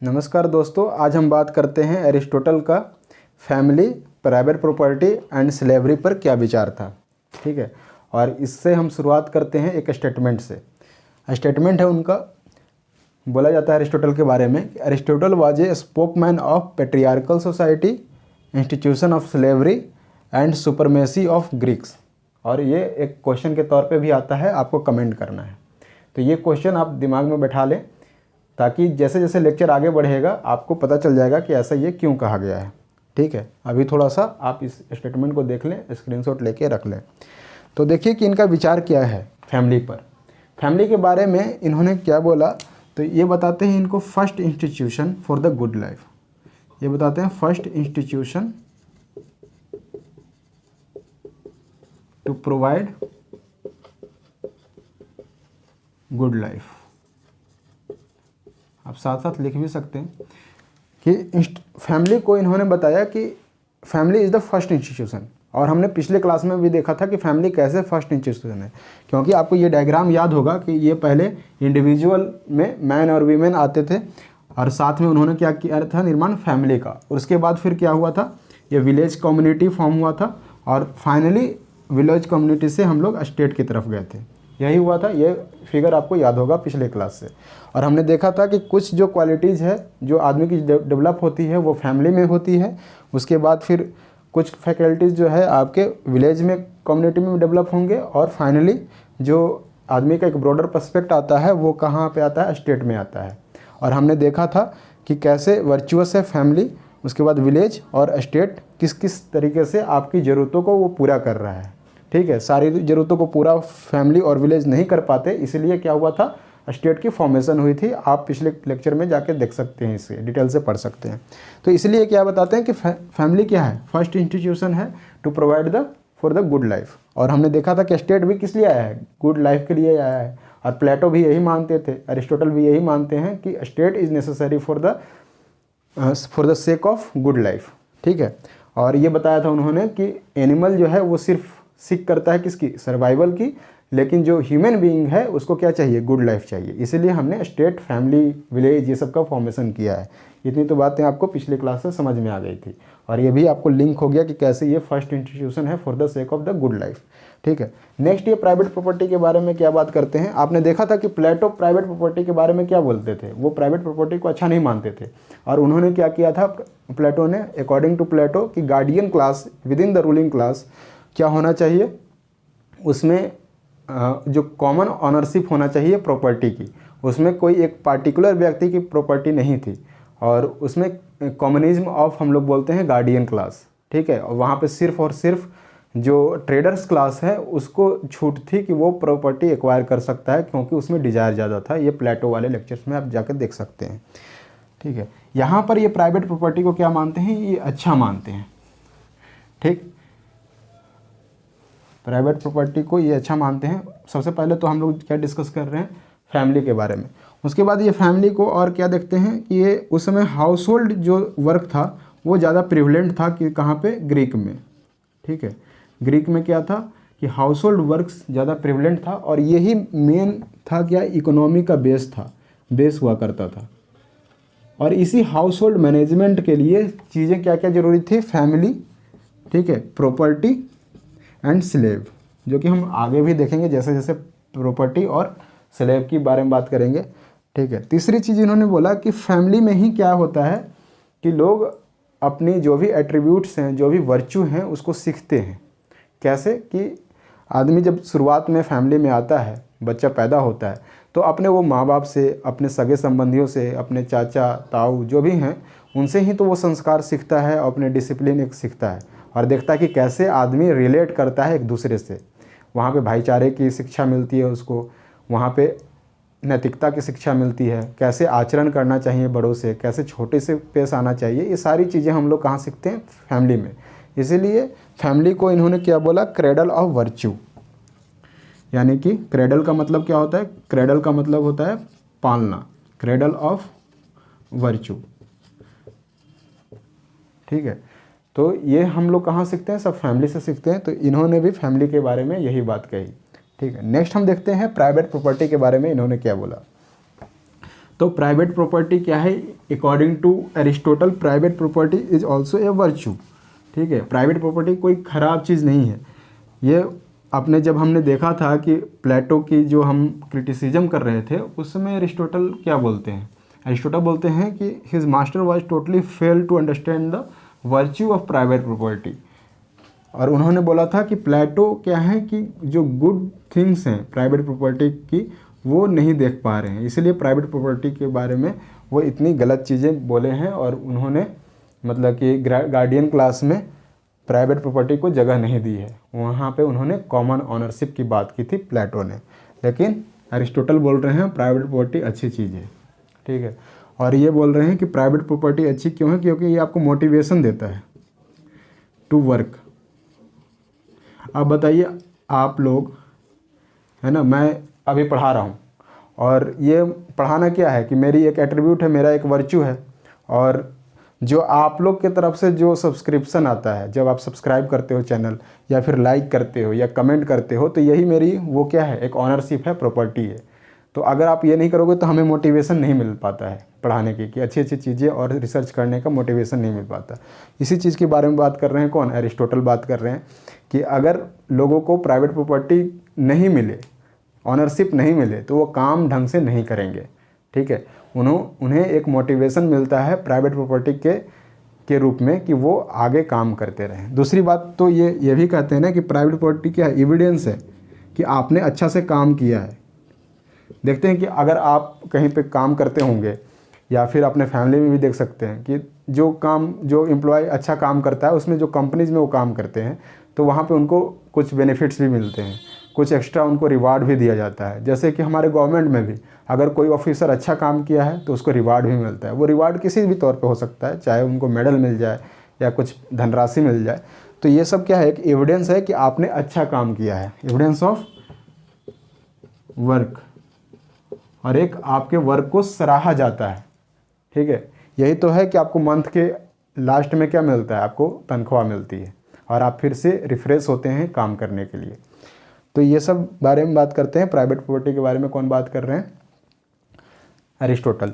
नमस्कार दोस्तों, आज हम बात करते हैं एरिस्टोटल का family, private property and slavery पर क्या विचार था। ठीक है, और इससे हम शुरुआत करते हैं एक स्टेटमेंट से। स्टेटमेंट है उनका, बोला जाता है एरिस्टोटल के बारे में, Aristotle was a spokesman of patriarchal society, institution of slavery and supremacy of Greeks. और ये एक क्वेश्चन के तौर पे भी आता है, आपको कमेंट करना है। तो ये क्वेश्चन आप दिमाग में बैठा लें, ताकि जैसे जैसे लेक्चर आगे बढ़ेगा आपको पता चल जाएगा कि ऐसा ये क्यों कहा गया है। ठीक है, अभी थोड़ा सा आप इस स्टेटमेंट को देख लें, स्क्रीनशॉट लेके रख लें। तो देखिए कि इनका विचार क्या है फैमिली पर। फैमिली के बारे में इन्होंने क्या बोला, तो ये बताते हैं इनको first institution for the good life. ये बताते हैं first institution to provide good life. आप साथ साथ लिख भी सकते हैं कि फैमिली को इन्होंने बताया कि family is the first institution. और हमने पिछले क्लास में भी देखा था कि फैमिली कैसे फर्स्ट इंस्टीट्यूशन है, क्योंकि आपको ये डायग्राम याद होगा कि ये पहले इंडिविजुअल में मैन और वीमेन आते थे, और साथ में उन्होंने क्या किया था, निर्माण फैमिली का। और उसके बाद फिर क्या हुआ था, ये विलेज कम्युनिटी फॉर्म हुआ था, और फाइनली विलेज कम्युनिटी से हम लोग स्टेट की तरफ गए थे। यही हुआ था, ये फिगर आपको याद होगा पिछले क्लास से। और हमने देखा था कि कुछ जो क्वालिटीज़ है जो आदमी की डेवलप होती है वो फैमिली में होती है। उसके बाद फिर कुछ फैकल्टीज़ जो है आपके विलेज में कम्युनिटी में डेवलप होंगे, और फाइनली जो आदमी का एक ब्रॉडर पर्सपेक्ट आता है वो कहाँ पे आता है, स्टेट में आता है। और हमने देखा था कि कैसे वर्चुअस है फैमिली, उसके बाद विलेज और स्टेट किस किस तरीके से आपकी ज़रूरतों को वो पूरा कर रहा है। ठीक है, सारी ज़रूरतों को पूरा फैमिली और विलेज नहीं कर पाते, इसलिए क्या हुआ था, स्टेट की फॉर्मेशन हुई थी। आप पिछले लेक्चर में जाके देख सकते हैं, इसे डिटेल से पढ़ सकते हैं। तो इसलिए क्या बताते हैं कि फैमिली क्या है, फर्स्ट इंस्टीट्यूशन है to provide the for the good life. और हमने देखा था कि स्टेट भी किस लिए आया है, गुड लाइफ के लिए आया है। और प्लेटो भी यही मानते थे, एरिस्टोटल भी यही मानते हैं कि state is necessary for the sake of good life. ठीक है, और ये बताया था उन्होंने कि एनिमल जो है वो सिर्फ सीख करता है किसकी, सर्वाइवल की, लेकिन जो ह्यूमन बीइंग है उसको क्या चाहिए, गुड लाइफ चाहिए। इसीलिए हमने स्टेट, फैमिली, विलेज ये सब का फॉर्मेशन किया है। इतनी तो बातें आपको पिछले क्लास से समझ में आ गई थी, और ये भी आपको लिंक हो गया कि कैसे ये फर्स्ट इंस्टीट्यूशन है for the sake of the good life. ठीक है, नेक्स्ट ये प्राइवेट प्रॉपर्टी के बारे में क्या बात करते हैं। आपने देखा था कि प्लेटो प्राइवेट प्रॉपर्टी के बारे में क्या बोलते थे, वो प्राइवेट प्रॉपर्टी को अच्छा नहीं मानते थे। और उन्होंने क्या किया था, प्लेटो ने, अकॉर्डिंग टू प्लेटो, कि guardian class with in the ruling class क्या होना चाहिए, उसमें जो कॉमन ऑनरशिप होना चाहिए प्रॉपर्टी की, उसमें कोई एक पार्टिकुलर व्यक्ति की प्रॉपर्टी नहीं थी। और उसमें कम्युनिज्म ऑफ हम लोग बोलते हैं गार्डियन क्लास। ठीक है, और वहाँ पे सिर्फ और सिर्फ जो ट्रेडर्स क्लास है उसको छूट थी कि वो प्रॉपर्टी एक्वायर कर सकता है, क्योंकि उसमें डिज़ायर ज़्यादा था। ये प्लेटो वाले लेक्चर्स में आप जाकर देख सकते हैं। ठीक है, यहाँ पर ये प्राइवेट प्रॉपर्टी को क्या मानते हैं, ये अच्छा मानते हैं। ठीक, प्राइवेट प्रॉपर्टी को ये अच्छा मानते हैं। सबसे पहले तो हम लोग क्या डिस्कस कर रहे हैं, फैमिली के बारे में। उसके बाद ये फैमिली को और क्या देखते हैं कि ये उस समय हाउस होल्ड जो वर्क था वो ज़्यादा प्रिवलेंट था कि कहाँ पे, ग्रीक में। ठीक है, ग्रीक में क्या था कि हाउस होल्ड वर्क्स ज़्यादा प्रिवलेंट था, और यही मेन था क्या, इकोनॉमी का बेस था, बेस हुआ करता था। और इसी हाउस होल्ड मैनेजमेंट के लिए चीज़ें क्या क्या ज़रूरी थी, फैमिली, ठीक है, प्रॉपर्टी एंड स्लेव, जो कि हम आगे भी देखेंगे जैसे जैसे प्रॉपर्टी और स्लेव की बारे में बात करेंगे। ठीक है, तीसरी चीज़ इन्होंने बोला कि फैमिली में ही क्या होता है कि लोग अपनी जो भी एट्रीब्यूट्स हैं, जो भी वर्च्यू हैं, उसको सीखते हैं। कैसे कि आदमी जब शुरुआत में फैमिली में आता है, बच्चा पैदा होता है, तो अपने वो माँ बाप से, अपने सगे संबंधियों से, अपने चाचा ताऊ जो भी हैं उनसे ही तो वो संस्कार सीखता है, अपने डिसिप्लिन एक सीखता है, और देखता है कि कैसे आदमी रिलेट करता है एक दूसरे से। वहाँ पे भाईचारे की शिक्षा मिलती है उसको, वहाँ पे नैतिकता की शिक्षा मिलती है, कैसे आचरण करना चाहिए बड़ों से, कैसे छोटे से पेश आना चाहिए। ये सारी चीज़ें हम लोग कहाँ सीखते हैं, फैमिली में। इसीलिए फैमिली को इन्होंने क्या बोला, क्रेडल ऑफ वर्च्यू। यानी कि क्रेडल का मतलब क्या होता है, क्रेडल का मतलब होता है पालना, क्रेडल ऑफ वर्च्यू। ठीक है, तो ये हम लोग कहाँ सीखते हैं, सब फैमिली से सीखते हैं। तो इन्होंने भी फैमिली के बारे में यही बात कही। ठीक है, नेक्स्ट हम देखते हैं प्राइवेट प्रॉपर्टी के बारे में इन्होंने क्या बोला। तो प्राइवेट प्रॉपर्टी क्या है, according to Aristotle private property is also a virtue. ठीक है, प्राइवेट प्रॉपर्टी कोई ख़राब चीज़ नहीं है। ये अपने जब हमने देखा था कि प्लेटो की जो हम क्रिटिसिज्म कर रहे थे, उसमें एरिस्टोटल क्या बोलते हैं, एरिस्टोटल बोलते हैं कि his master was totally fail to understand the virtue of private property. और उन्होंने बोला था कि प्लेटो क्या है कि जो गुड थिंग्स हैं प्राइवेट प्रॉपर्टी की वो नहीं देख पा रहे हैं, इसलिए प्राइवेट प्रॉपर्टी के बारे में वो इतनी गलत चीज़ें बोले हैं। और उन्होंने मतलब कि गार्डियन क्लास में प्राइवेट प्रॉपर्टी को जगह नहीं दी है, वहाँ पे उन्होंने कॉमन ऑनरशिप की बात की थी प्लेटो ने। लेकिन अरिस्टोटल बोल रहे हैं प्राइवेट प्रॉपर्टी अच्छी चीज़ है। ठीक है, और ये बोल रहे हैं कि प्राइवेट प्रॉपर्टी अच्छी क्यों है, क्योंकि ये आपको मोटिवेशन देता है टू वर्क। अब बताइए आप लोग, है ना, मैं अभी पढ़ा रहा हूँ और ये पढ़ाना क्या है कि मेरी एक एट्रीब्यूट है, मेरा एक वर्च्यू है। और जो आप लोग के तरफ से जो सब्सक्रिप्शन आता है, जब आप सब्सक्राइब करते हो चैनल या फिर लाइक करते हो या कमेंट करते हो, तो यही मेरी वो क्या है, एक ऑनरशिप है, प्रॉपर्टी है। तो अगर आप ये नहीं करोगे तो हमें मोटिवेशन नहीं मिल पाता है पढ़ाने की, कि अच्छी अच्छी चीज़ें और रिसर्च करने का मोटिवेशन नहीं मिल पाता। इसी चीज़ के बारे में बात कर रहे हैं, कौन, एरिस्टोटल बात कर रहे हैं कि अगर लोगों को प्राइवेट प्रॉपर्टी नहीं मिले, ऑनरशिप नहीं मिले, तो वो काम ढंग से नहीं करेंगे। ठीक है, उन्हें एक मोटिवेशन मिलता है प्राइवेट प्रॉपर्टी के रूप में कि वो आगे काम करते रहें। दूसरी बात तो ये भी कहते हैं ना कि प्राइवेट प्रॉपर्टी क्या है, एविडेंस है कि आपने अच्छा से काम किया है। देखते हैं कि अगर आप कहीं पे काम करते होंगे या फिर अपने फैमिली में भी देख सकते हैं कि जो एम्प्लॉय अच्छा काम करता है, उसमें जो कंपनीज़ में वो काम करते हैं, तो वहाँ पे उनको कुछ बेनिफिट्स भी मिलते हैं, कुछ एक्स्ट्रा उनको रिवार्ड भी दिया जाता है। जैसे कि हमारे गवर्नमेंट में भी अगर कोई ऑफिसर अच्छा काम किया है तो उसको रिवार्ड भी मिलता है। वो रिवार्ड किसी भी तौर पे हो सकता है, चाहे उनको मेडल मिल जाए या कुछ धनराशि मिल जाए। तो ये सब क्या है, एक एविडेंस है कि आपने अच्छा काम किया है, एविडेंस ऑफ वर्क। और एक आपके वर्क को सराहा जाता है। ठीक है, यही तो है कि आपको मंथ के लास्ट में क्या मिलता है, आपको तनख्वाह मिलती है और आप फिर से रिफ्रेश होते हैं काम करने के लिए। तो ये सब बारे में बात करते हैं। प्राइवेट प्रॉपर्टी के बारे में कौन बात कर रहे हैं, एरिस्टोटल।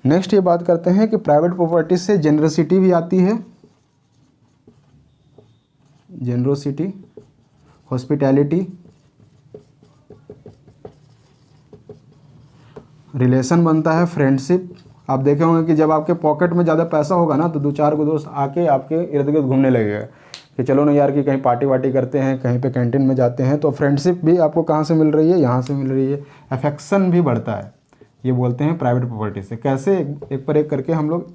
नेक्स्ट ये बात करते हैं कि प्राइवेट प्रॉपर्टी से जेनरसिटी भी आती है, जेनरोसिटी, हॉस्पिटैलिटी, रिलेशन बनता है, फ्रेंडशिप। आप देखे होंगे कि जब आपके पॉकेट में ज़्यादा पैसा होगा ना, तो 2-4 को दोस्त आके आपके इर्द गिर्द घूमने लगेगा कि चलो ना यार कि कहीं पार्टी वार्टी करते हैं, कहीं पे कैंटीन में जाते हैं। तो फ्रेंडशिप भी आपको कहाँ से मिल रही है, यहाँ से मिल रही है। अफेक्शन भी बढ़ता है, ये बोलते हैं प्राइवेट प्रॉपर्टी से। कैसे, एक पर एक करके हम लोग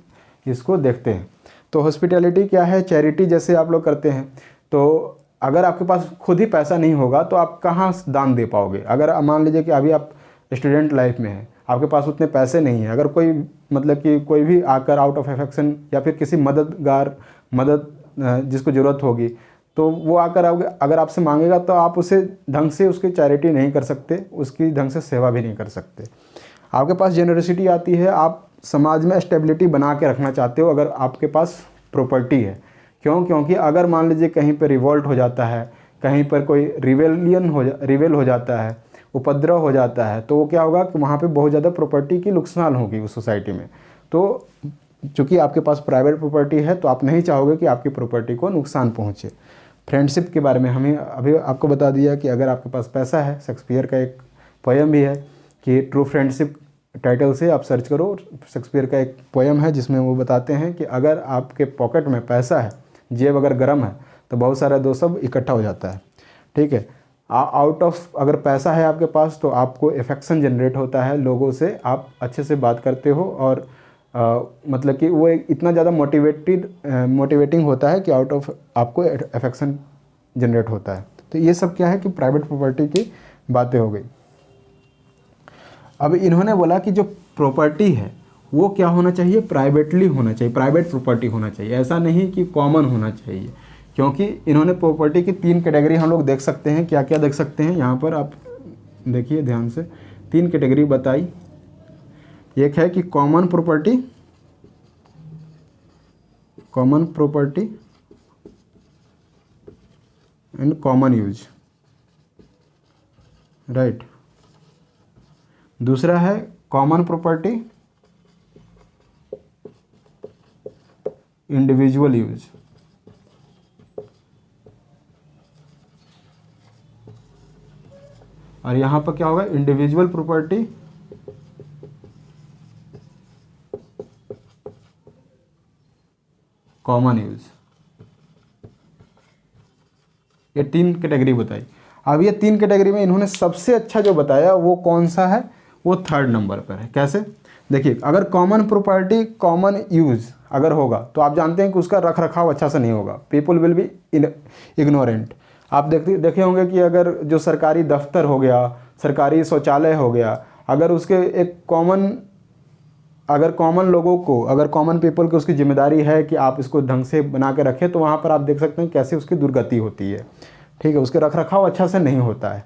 इसको देखते हैं। तो हॉस्पिटैलिटी क्या है, चैरिटी जैसे आप लोग करते हैं। तो अगर आपके पास खुद ही पैसा नहीं होगा तो आप कहाँ दान दे पाओगे। अगर मान लीजिए कि अभी आप स्टूडेंट लाइफ में हैं, आपके पास उतने पैसे नहीं हैं, अगर कोई मतलब कि कोई भी आकर आउट ऑफ अफेक्शन या फिर किसी मदद जिसको ज़रूरत होगी, तो वो आकर अगर आपसे मांगेगा तो आप उसे ढंग से उसकी चैरिटी नहीं कर सकते, उसकी ढंग से सेवा भी नहीं कर सकते। आपके पास जेनरसिटी आती है, आप समाज में स्टेबिलिटी बना के रखना चाहते हो अगर आपके पास प्रॉपर्टी है। क्यों, क्योंकि अगर मान लीजिए कहीं पर रिवोल्ट हो जाता है, कहीं पर कोई रिवेल हो जाता है, उपद्रव हो जाता है, तो वो क्या होगा कि वहाँ पे बहुत ज़्यादा प्रॉपर्टी की नुकसान होगी उस सोसाइटी में। तो चूँकि आपके पास प्राइवेट प्रॉपर्टी है तो आप नहीं चाहोगे कि आपकी प्रॉपर्टी को नुकसान पहुँचे। फ्रेंडशिप के बारे में हमें अभी आपको बता दिया कि अगर आपके पास पैसा है, शेक्सपियर का एक पोएम भी है कि ट्रू फ्रेंडशिप, टाइटल से आप सर्च करो, शेक्सपियर का एक पोएम है जिसमें वो बताते हैं कि अगर आपके पॉकेट में पैसा है, जेब अगर गर्म है, तो बहुत सारा दोस्त सब इकट्ठा हो जाता है। ठीक है, आउट ऑफ अगर पैसा है आपके पास तो आपको अफेक्शन जनरेट होता है, लोगों से आप अच्छे से बात करते हो और मतलब कि वो इतना ज़्यादा मोटिवेटिंग होता है कि आउट ऑफ आपको अफेक्शन जनरेट होता है। तो ये सब क्या है कि प्राइवेट प्रॉपर्टी की बातें हो गई। अब इन्होंने बोला कि जो प्रॉपर्टी है वो क्या होना चाहिए, प्राइवेटली होना चाहिए, प्राइवेट प्रॉपर्टी होना चाहिए, ऐसा नहीं कि कॉमन होना चाहिए। क्योंकि इन्होंने प्रॉपर्टी की 3 कैटेगरी हम लोग देख सकते हैं। क्या क्या देख सकते हैं, यहाँ पर आप देखिए ध्यान से, 3 कैटेगरी बताई। एक है कि common property and common use, right. दूसरा है कॉमन प्रॉपर्टी इंडिविजुअल यूज, और यहां पर क्या होगा, इंडिविजुअल प्रॉपर्टी कॉमन यूज। ये 3 कैटेगरी बताई। अब ये 3 कैटेगरी में इन्होंने सबसे अच्छा जो बताया वो कौन सा है, वो 3rd नंबर पर है। कैसे, देखिए, अगर कॉमन प्रॉपर्टी कॉमन यूज अगर होगा तो आप जानते हैं कि उसका रख रखाव अच्छा से नहीं होगा, पीपल विल बी इग्नोरेंट। आप देखे होंगे कि अगर जो सरकारी दफ्तर हो गया, सरकारी शौचालय हो गया, अगर उसके एक कॉमन लोगों को, अगर कॉमन पीपल को उसकी जिम्मेदारी है कि आप इसको ढंग से बना के रखें, तो वहाँ पर आप देख सकते हैं कैसे उसकी दुर्गति होती है। ठीक है, उसके रख रखाव अच्छा से नहीं होता है।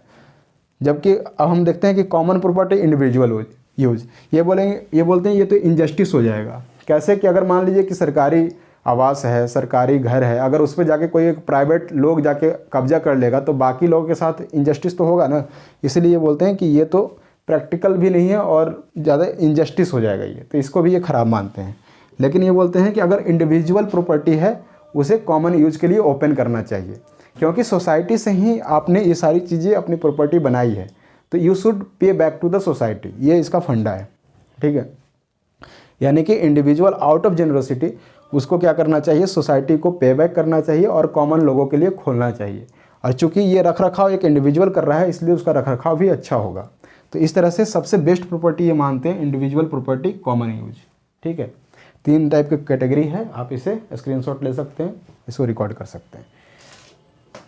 जबकि अब हम देखते हैं कि कॉमन प्रॉपर्टी इंडिविजुअल यूज, ये बोलते हैं ये तो इनजस्टिस हो जाएगा। कैसे कि अगर मान लीजिए कि सरकारी आवास है, सरकारी घर है, अगर उस पर जाके कोई एक प्राइवेट लोग जाके कब्जा कर लेगा तो बाकी लोगों के साथ इनजस्टिस तो होगा ना। इसलिए ये बोलते हैं कि ये तो प्रैक्टिकल भी नहीं है और ज़्यादा इनजस्टिस हो जाएगा ये, तो इसको भी ये ख़राब मानते हैं। लेकिन ये बोलते हैं कि अगर इंडिविजुअल प्रॉपर्टी है उसे कॉमन यूज के लिए ओपन करना चाहिए, क्योंकि सोसाइटी से ही आपने ये सारी चीज़ें अपनी प्रॉपर्टी बनाई है, तो you should pay back to the society, ये इसका फंडा है। ठीक है, यानी कि इंडिविजुअल आउट ऑफ जेनरोसिटी उसको क्या करना चाहिए, सोसाइटी को पे बैक करना चाहिए और कॉमन लोगों के लिए खोलना चाहिए। और चूंकि ये रख रखाव एक इंडिविजुअल कर रहा है, इसलिए उसका रख रखाव भी अच्छा होगा। तो इस तरह से सबसे बेस्ट प्रॉपर्टी ये मानते हैं इंडिविजुअल प्रॉपर्टी कॉमन यूज। ठीक है, 3 टाइप की कैटेगरी है, आप इसे स्क्रीनशॉट ले सकते हैं, इसको रिकॉर्ड कर सकते हैं।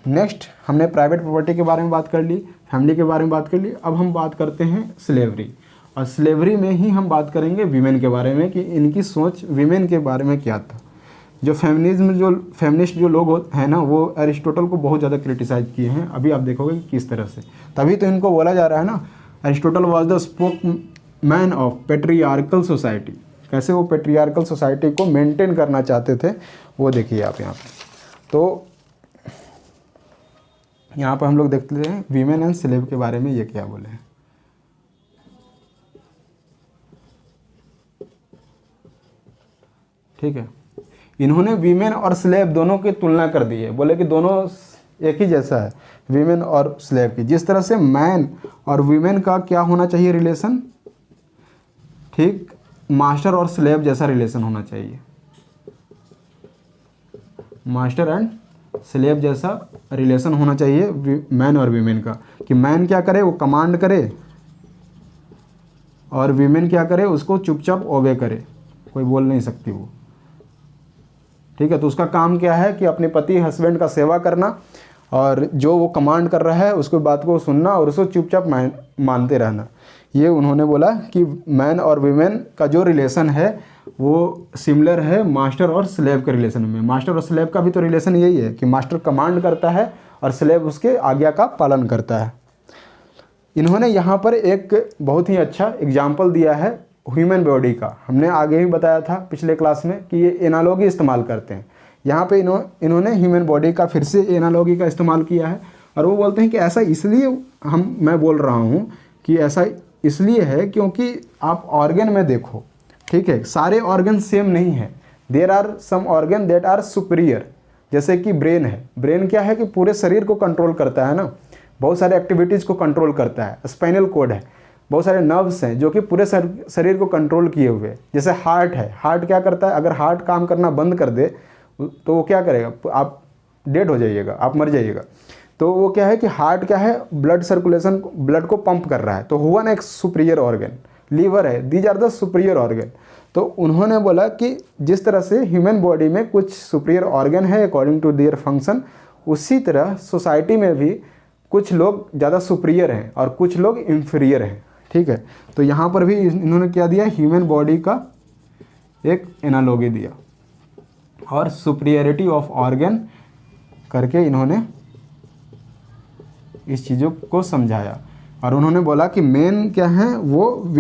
नेक्स्ट हमने प्राइवेट प्रॉपर्टी के बारे में बात कर ली, फैमिली के बारे में बात कर ली। अब हम बात करते हैं स्लेवरी, और स्लेवरी में ही हम बात करेंगे वीमेन के बारे में कि इनकी सोच वीमेन के बारे में क्या था। जो फेमिनिस्ट जो लोग हैं ना, वो अरिस्टोटल को बहुत ज़्यादा क्रिटिसाइज किए हैं। अभी आप देखोगे कि किस तरह से, तभी तो इनको बोला जा रहा है ना, Aristotle was the spoke man of patriarchal society. कैसे वो पेट्रियार्कल सोसाइटी को मेंटेन करना चाहते थे, वो देखिए आप यहाँ पे। तो यहाँ पर हम लोग देखते हैं वीमेन एंड स्लेव के बारे में ये क्या बोले हैं। ठीक है, इन्होंने वीमेन और स्लेव दोनों की तुलना कर दी है, बोले कि दोनों एक ही जैसा है, वीमेन और स्लेव की। जिस तरह से मैन और वीमेन का क्या होना चाहिए रिलेशन, ठीक मास्टर और स्लेव जैसा रिलेशन होना चाहिए, मास्टर एंड स्लेव जैसा रिलेशन होना चाहिए मैन और वीमेन का। कि मैन क्या करे, वो कमांड करे, और वीमेन क्या करे, उसको चुपचाप ओबे करे, कोई बोल नहीं सकती वो। ठीक है, तो उसका काम क्या है कि अपने पति हस्बैंड का सेवा करना, और जो वो कमांड कर रहा है उसकी बात को सुनना और उसको चुपचाप मानते रहना। ये उन्होंने बोला कि मैन और वीमेन का जो रिलेशन है वो सिमिलर है मास्टर और स्लेव के रिलेशन में। मास्टर और स्लेव का भी तो रिलेशन यही है कि मास्टर कमांड करता है और स्लेव उसके आज्ञा का पालन करता है। इन्होंने यहाँ पर एक बहुत ही अच्छा एग्जाम्पल दिया है ह्यूमन बॉडी का। हमने आगे ही बताया था पिछले क्लास में कि ये एनालॉजी इस्तेमाल करते हैं। यहाँ पे इन्होंने ह्यूमन बॉडी का फिर से एनालॉजी का इस्तेमाल किया है, और वो बोलते हैं कि ऐसा इसलिए मैं बोल रहा हूँ कि ऐसा इसलिए है क्योंकि आप ऑर्गन में देखो, ठीक है, सारे ऑर्गन सेम नहीं है। There are some organ that are superior, जैसे कि ब्रेन है। ब्रेन क्या है कि पूरे शरीर को कंट्रोल करता है ना, बहुत सारे एक्टिविटीज़ को कंट्रोल करता है। स्पाइनल कोड है, बहुत सारे नर्व्स हैं जो कि पूरे शरीर को कंट्रोल किए हुए। जैसे हार्ट है, हार्ट क्या करता है, अगर हार्ट काम करना बंद कर दे तो वो क्या करेगा, आप डेड हो जाइएगा, आप मर जाइएगा। तो वो क्या है कि हार्ट क्या है, ब्लड सर्कुलेशन, ब्लड को पंप कर रहा है, तो हुआ ना एक सुपीरियर ऑर्गन। लीवर है, these are the superior organ. तो उन्होंने बोला कि जिस तरह से ह्यूमन बॉडी में कुछ सुपीरियर ऑर्गन है अकॉर्डिंग टू देयर फंक्शन, उसी तरह सोसाइटी में भी कुछ लोग ज़्यादा सुपीरियर हैं और कुछ लोग इंफीरियर हैं। ठीक है, तो यहाँ पर भी इन्होंने क्या दिया, ह्यूमन बॉडी का एक एनालॉजी दिया और सुपीरियरिटी ऑफ ऑर्गन करके इन्होंने इस चीज़ों को समझाया। और उन्होंने बोला कि मेन क्या है, वो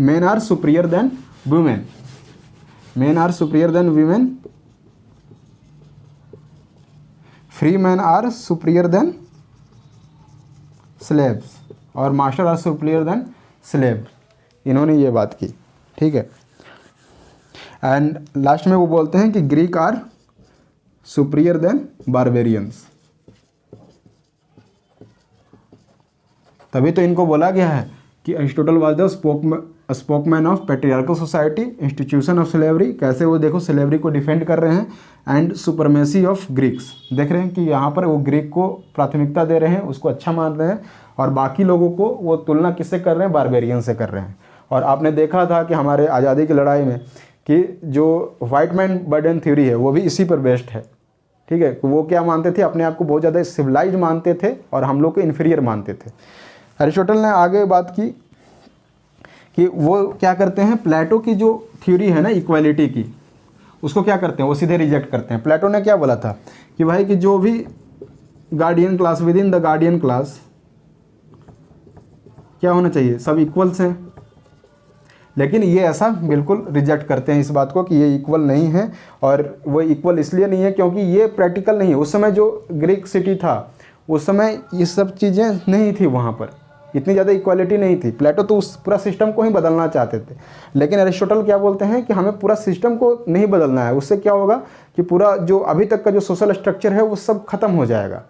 men are superior than women, men are superior than women, free man are superior than slaves, और master are superior than slave. इन्होंने ये बात की। ठीक है, एंड लास्ट में वो बोलते हैं कि Greek are superior than barbarians. तभी तो इनको बोला गया है कि Aristotle was the spokesman of patriarchal society, institution of slavery, कैसे वो देखो स्लेवरी को डिफेंड कर रहे हैं, एंड सुपरमेसी ऑफ ग्रीक्स। देख रहे हैं कि यहाँ पर वो ग्रीक को प्राथमिकता दे रहे हैं, उसको अच्छा मान रहे हैं, और बाकी लोगों को वो तुलना किससे कर रहे हैं, बारबेरियन से कर रहे हैं। और आपने देखा था कि हमारे आज़ादी की लड़ाई में कि जो वाइट मैन बर्डन थ्योरी है वो भी इसी पर बेस्ड है। ठीक है, वो क्या मानते थे, अपने आप को बहुत ज़्यादा सिविलाइज्ड मानते थे और हम लोग को इन्फीरियर मानते थे। अरिस्टोटल ने आगे बात की कि वो क्या करते हैं, प्लेटो की जो थ्योरी है ना इक्वालिटी की, उसको क्या करते हैं, वो सीधे रिजेक्ट करते हैं। प्लेटो ने क्या बोला था कि भाई कि जो भी guardian class, with in the guardian class क्या होना चाहिए, सब इक्वल्स हैं। लेकिन ये ऐसा बिल्कुल रिजेक्ट करते हैं इस बात को कि ये इक्वल नहीं है, और वो इक्वल इसलिए नहीं है क्योंकि ये प्रैक्टिकल नहीं है। उस समय जो ग्रीक सिटी था उस समय ये सब चीज़ें नहीं थी, वहाँ पर इतनी ज़्यादा इक्वालिटी नहीं थी। प्लेटो तो उस पूरा सिस्टम को ही बदलना चाहते थे, लेकिन अरिस्टोटल क्या बोलते हैं कि हमें पूरा सिस्टम को नहीं बदलना है। उससे क्या होगा कि पूरा जो अभी तक का जो सोशल स्ट्रक्चर है वो सब खत्म हो जाएगा।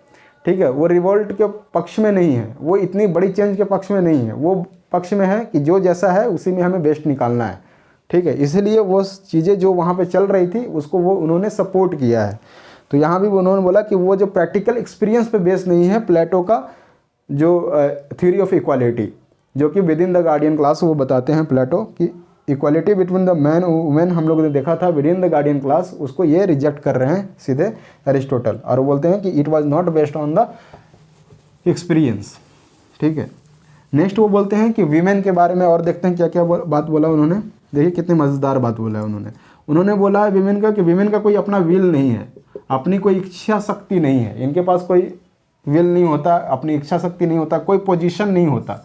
ठीक है, वो रिवोल्ट के पक्ष में नहीं है, वो इतनी बड़ी चेंज के पक्ष में नहीं है, वो पक्ष में है कि जो जैसा है उसी में हमें बेस्ट निकालना है। ठीक है, इसलिए वो चीज़ें जो वहाँ पे चल रही थी उसको वो उन्होंने सपोर्ट किया है। तो यहाँ भी उन्होंने बोला कि वो जो प्रैक्टिकल एक्सपीरियंस पे बेस नहीं है प्लेटो का जो थ्योरी ऑफ इक्वालिटी, जो कि with in the guardian class वो बताते हैं प्लेटो कि equality between the man women हम लोगों ने देखा था with in the guardian class, उसको ये रिजेक्ट कर रहे हैं सीधे अरिस्टोटल, और बोलते हैं कि it was not based on the experience. ठीक है, नेक्स्ट वो बोलते हैं कि वीमेन के बारे में और देखते हैं क्या क्या बात बोला उन्होंने। देखिए कितनी मज़ेदार बात बोला है उन्होंने बोला है वीमेन का कि वीमेन का कोई अपना विल नहीं है, अपनी कोई इच्छा शक्ति नहीं है, इनके पास कोई विल नहीं होता, अपनी इच्छा शक्ति नहीं होता, कोई पोजीशन नहीं होता।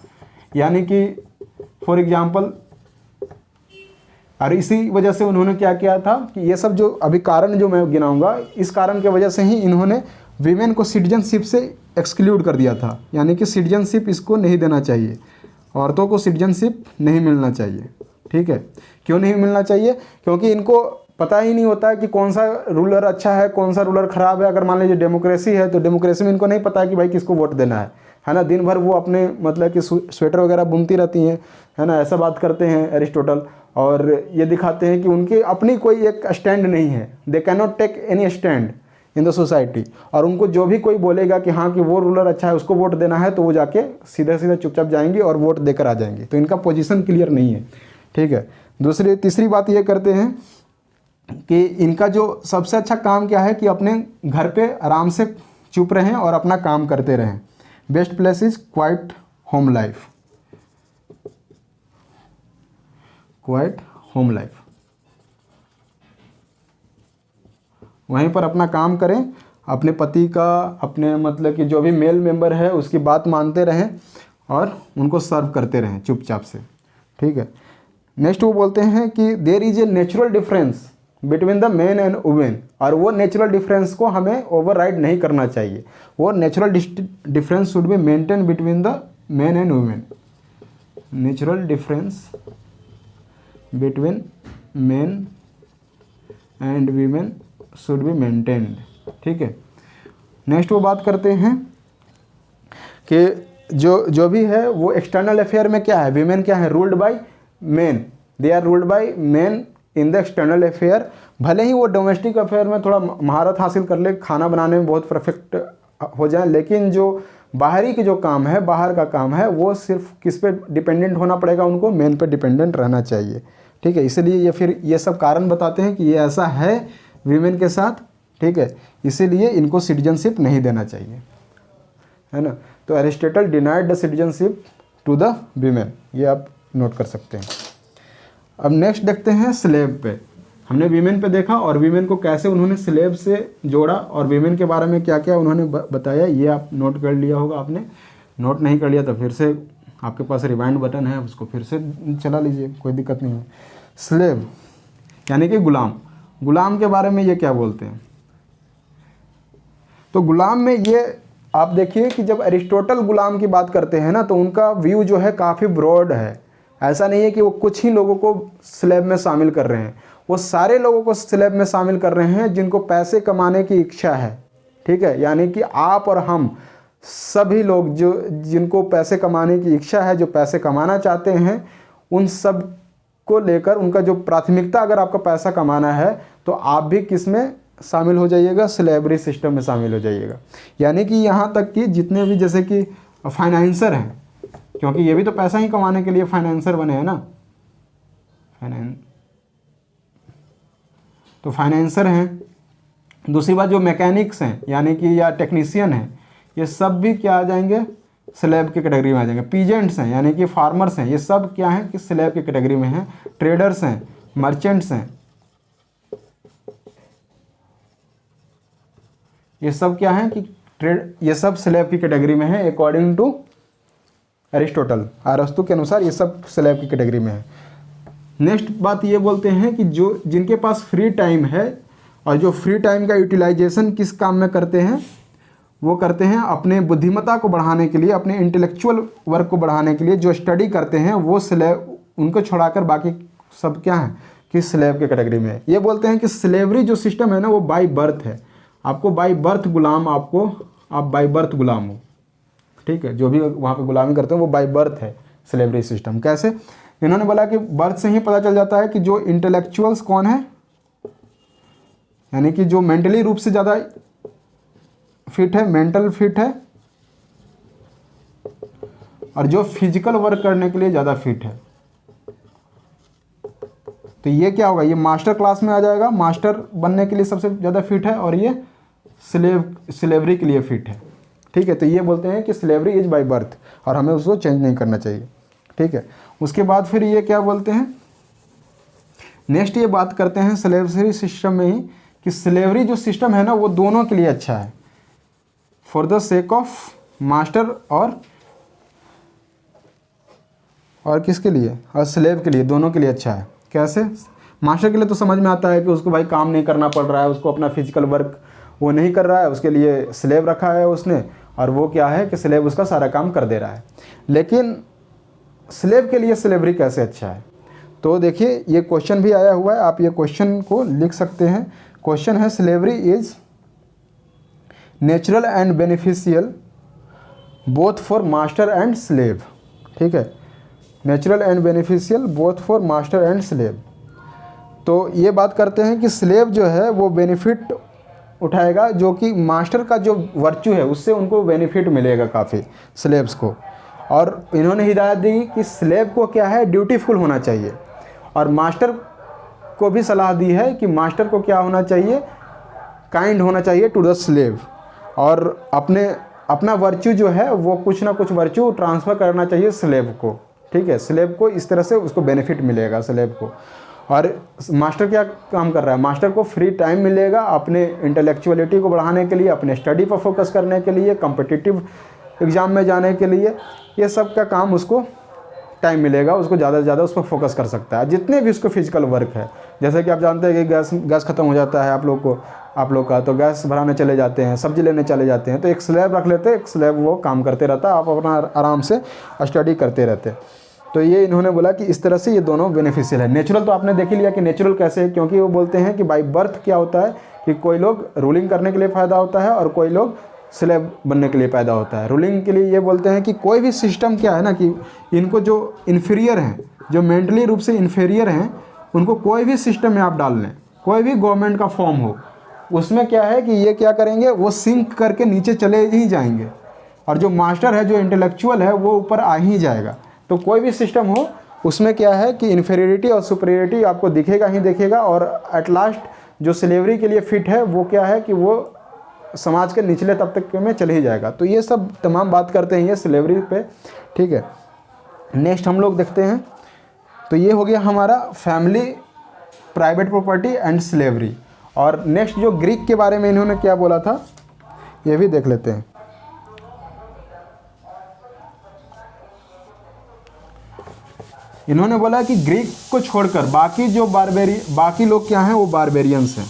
यानी कि फॉर एग्जांपल, और इसी वजह से उन्होंने क्या किया था कि ये सब जो अभी कारण जो मैं गिनाऊंगा, इस कारण की वजह से ही इन्होंने वीमेन को सिटीजनशिप से एक्सक्लूड कर दिया था। यानी कि सिटीजनशिप इसको नहीं देना चाहिए, औरतों को सिटीजनशिप नहीं मिलना चाहिए। ठीक है, क्यों नहीं मिलना चाहिए, क्योंकि इनको पता ही नहीं होता है कि कौन सा रूलर अच्छा है, कौन सा रूलर ख़राब है। अगर मान लीजिए डेमोक्रेसी है तो डेमोक्रेसी में इनको नहीं पता है कि भाई किसको वोट देना है ना। दिन भर वो अपने मतलब कि स्वेटर वगैरह बुनती रहती हैं, है ना, ऐसा बात करते हैं अरिस्टोटल, और ये दिखाते हैं कि उनकी अपनी कोई एक स्टैंड नहीं है, they can not take any stand in the society. और उनको जो भी कोई बोलेगा कि हाँ कि वो रूलर अच्छा है उसको वोट देना है, तो वो जाके सीधे सीधे चुपचाप जाएंगे और वोट देकर आ जाएंगे। तो इनका पोजीशन क्लियर नहीं है। ठीक है, तीसरी बात ये करते हैं कि इनका जो सबसे अच्छा काम क्या है कि अपने घर पे आराम से चुप रहें और अपना काम करते रहें। Best place is quite home life, quite home life, वहीं पर अपना काम करें, अपने पति का, अपने मतलब कि जो भी मेल मेंबर है उसकी बात मानते रहें और उनको सर्व करते रहें चुपचाप से। ठीक है, नेक्स्ट वो बोलते हैं कि there is a natural difference between the man and women, और वो नेचुरल डिफरेंस को हमें ओवरराइड नहीं करना चाहिए। वो natural difference should be maintain between the man and women. Natural difference between man and women should be maintained. ठीक है, नेक्स्ट वो बात करते हैं कि जो भी है वो एक्सटर्नल अफेयर में क्या है, वीमेन क्या है, ruled by men, they are ruled by men in the external affair. भले ही वो डोमेस्टिक अफेयर में थोड़ा महारत हासिल कर ले, खाना बनाने में बहुत परफेक्ट हो जाए, लेकिन जो बाहरी के जो काम है, बाहर का काम है, वो सिर्फ किस पे डिपेंडेंट होना पड़ेगा, उनको मेन पे डिपेंडेंट रहना चाहिए। ठीक है, इसलिए ये फिर ये सब कारण बताते हैं कि ये ऐसा है वीमेन के साथ। ठीक है, इसीलिए इनको सिटीजनशिप नहीं देना चाहिए, है ना। तो Aristotle denied the citizenship to the women, ये आप नोट कर सकते हैं। अब नेक्स्ट देखते हैं स्लेव पे। हमने वीमेन पे देखा और वीमेन को कैसे उन्होंने स्लेव से जोड़ा और वीमेन के बारे में क्या क्या उन्होंने बताया, ये आप नोट कर लिया होगा। आपने नोट नहीं कर लिया तो फिर से आपके पास रिवाइंड बटन है, उसको फिर से चला लीजिए, कोई दिक्कत नहीं है। स्लेव यानी कि गुलाम, गुलाम के बारे में ये क्या बोलते हैं, तो गुलाम में ये आप देखिए कि जब अरिस्टोटल गुलाम की बात करते हैं ना, तो उनका व्यू जो है काफ़ी ब्रॉड है। ऐसा नहीं है कि वो कुछ ही लोगों को स्लेव में शामिल कर रहे हैं, वो सारे लोगों को स्लेव में शामिल कर रहे हैं जिनको पैसे कमाने की इच्छा है। ठीक है, यानी कि आप और हम सभी लोग जो जिनको पैसे कमाने की इच्छा है, जो पैसे कमाना चाहते हैं, उन सब को लेकर उनका जो प्राथमिकता, अगर आपका पैसा कमाना है तो आप भी किस में शामिल हो जाइएगा, स्लेवरी सिस्टम में शामिल हो जाइएगा। यानी कि यहाँ तक कि जितने भी जैसे कि फाइनेंसर हैं, क्योंकि ये भी तो पैसा ही कमाने के लिए फाइनेंसर बने हैं ना, तो फाइनेंसर हैं। दूसरी बात जो मैकेनिक्स हैं यानी कि या टेक्नीशियन हैं, ये सब भी क्या आ जाएंगे, स्लेब की कैटेगरी में आ जाएंगे। पीजेंट्स हैं यानी कि फार्मर्स हैं, ये सब क्या हैं कि स्लेब की कैटेगरी में हैं। ट्रेडर्स हैं, मर्चेंट्स हैं, ये सब क्या हैं कि ये सब स्लेब की कैटेगरी में है अकॉर्डिंग टू अरिस्टोटल के अनुसार ये सब स्लेब की कैटेगरी में है। नेक्स्ट बात ये बोलते हैं कि जो जिनके पास फ्री टाइम है और जो फ्री टाइम का यूटिलाइजेशन किस काम में करते हैं, वो करते हैं अपने बुद्धिमत्ता को बढ़ाने के लिए, अपने इंटेलेक्चुअल वर्क को बढ़ाने के लिए। जो स्टडी करते हैं वो स्लेब, उनको छोड़ाकर बाकी सब क्या है कि स्लेब के कैटेगरी में है। ये बोलते हैं कि स्लेवरी जो सिस्टम है ना वो बाय बर्थ है, आपको बाय बर्थ गुलाम, आप बाय बर्थ गुलाम हो। ठीक है, जो भी वहाँ पे गुलामी करते हैं वो बाय बर्थ है स्लेवरी सिस्टम। कैसे? इन्होंने बोला कि बर्थ से ही पता चल जाता है कि जो इंटेलेक्चुअल्स कौन है, यानी कि जो मेंटली रूप से ज़्यादा फिट है, मेंटल फिट है, और जो फिजिकल वर्क करने के लिए ज़्यादा फिट है। तो ये क्या होगा, ये मास्टर क्लास में आ जाएगा, मास्टर बनने के लिए सबसे ज़्यादा फिट है, और ये स्लेवरी के लिए फिट है। ठीक है, तो ये बोलते हैं कि स्लेवरी इज बाय बर्थ और हमें उसको चेंज नहीं करना चाहिए। ठीक है, उसके बाद फिर ये क्या बोलते हैं, नेक्स्ट ये बात करते हैं स्लेवरी सिस्टम में ही कि स्लेवरी जो सिस्टम है ना वो दोनों के लिए अच्छा है, for the sake of master और किसके लिए, और स्लेव के लिए, दोनों के लिए अच्छा है। कैसे? मास्टर के लिए तो समझ में आता है कि उसको भाई काम नहीं करना पड़ रहा है, उसको अपना फिजिकल वर्क वो नहीं कर रहा है, उसके लिए स्लेव रखा है उसने, और वो क्या है कि स्लेव उसका सारा काम कर दे रहा है। लेकिन स्लेव के लिए स्लेवरी कैसे अच्छा है, तो देखिए ये क्वेश्चन भी आया हुआ है, आप ये क्वेश्चन को लिख सकते हैं। क्वेश्चन है slavery is natural and beneficial both for master and slave. ठीक है, natural and beneficial both for master and slave. तो ये बात करते हैं कि स्लेव जो है वो बेनिफिट उठाएगा, जो कि मास्टर का जो वर्च्यू है उससे उनको बेनिफिट मिलेगा काफ़ी स्लेव्स को। और इन्होंने हिदायत दी कि स्लेव को क्या है, ड्यूटीफुल होना चाहिए, और मास्टर को भी सलाह दी है कि मास्टर को क्या होना चाहिए, काइंड होना चाहिए टू द स्लेव, और अपना वर्च्यू जो है वो कुछ ना कुछ वर्च्यू ट्रांसफ़र करना चाहिए स्लेव को। ठीक है, स्लेव को इस तरह से उसको बेनिफिट मिलेगा स्लेव को। और मास्टर क्या काम कर रहा है, मास्टर को फ्री टाइम मिलेगा अपने इंटेलेक्चुअलिटी को बढ़ाने के लिए, अपने स्टडी पर फोकस करने के लिए, कॉम्पिटिटिव एग्ज़ाम में जाने के लिए, ये सब का काम उसको टाइम मिलेगा, उसको ज़्यादा से ज़्यादा उस पर फोकस कर सकता है। जितने भी उसको फिजिकल वर्क है, जैसे कि आप जानते हैं कि गैस ख़त्म हो जाता है आप लोग का, तो गैस भराने चले जाते हैं, सब्जी लेने चले जाते हैं, तो एक स्लेब रख लेते हैं, एक स्लेब वो काम करते रहता है, आप अपना आराम से स्टडी करते रहते हैं। तो ये इन्होंने बोला कि इस तरह से ये दोनों बेनिफिशियल है। नेचुरल तो आपने देख ही लिया कि नेचुरल कैसे है, क्योंकि वो बोलते हैं कि बाय बर्थ क्या होता है कि कोई लोग रूलिंग करने के लिए फ़ायदा होता है और कोई लोग स्लेब बनने के लिए पैदा होता है। रूलिंग के लिए ये बोलते हैं कि कोई भी सिस्टम क्या है ना कि इनको जो इन्फीरियर हैं, जो मेंटली रूप से इन्फीरियर हैं, उनको कोई भी सिस्टम में आप डाल लें, कोई भी गवर्नमेंट का फॉर्म हो, उसमें क्या है कि ये क्या करेंगे, वो सिंक करके नीचे चले ही जाएंगे, और जो मास्टर है, जो इंटेलेक्चुअल है, वो ऊपर आ ही जाएगा। तो कोई भी सिस्टम हो उसमें क्या है कि इन्फीरियरिटी और सुपीरियरिटी आपको दिखेगा ही दिखेगा, और एट लास्ट जो स्लेवरी के लिए फिट है वो क्या है कि वो समाज के निचले तबके में चले ही जाएगा। तो ये सब तमाम बात करते हैं ये स्लेवरी पे। ठीक है, नेक्स्ट हम लोग देखते हैं, तो ये हो गया हमारा family, private property and slavery. और नेक्स्ट जो ग्रीक के बारे में इन्होंने क्या बोला था ये भी देख लेते हैं। इन्होंने बोला कि ग्रीक को छोड़कर बाकी लोग क्या हैं, वो बारबेरियंस हैं।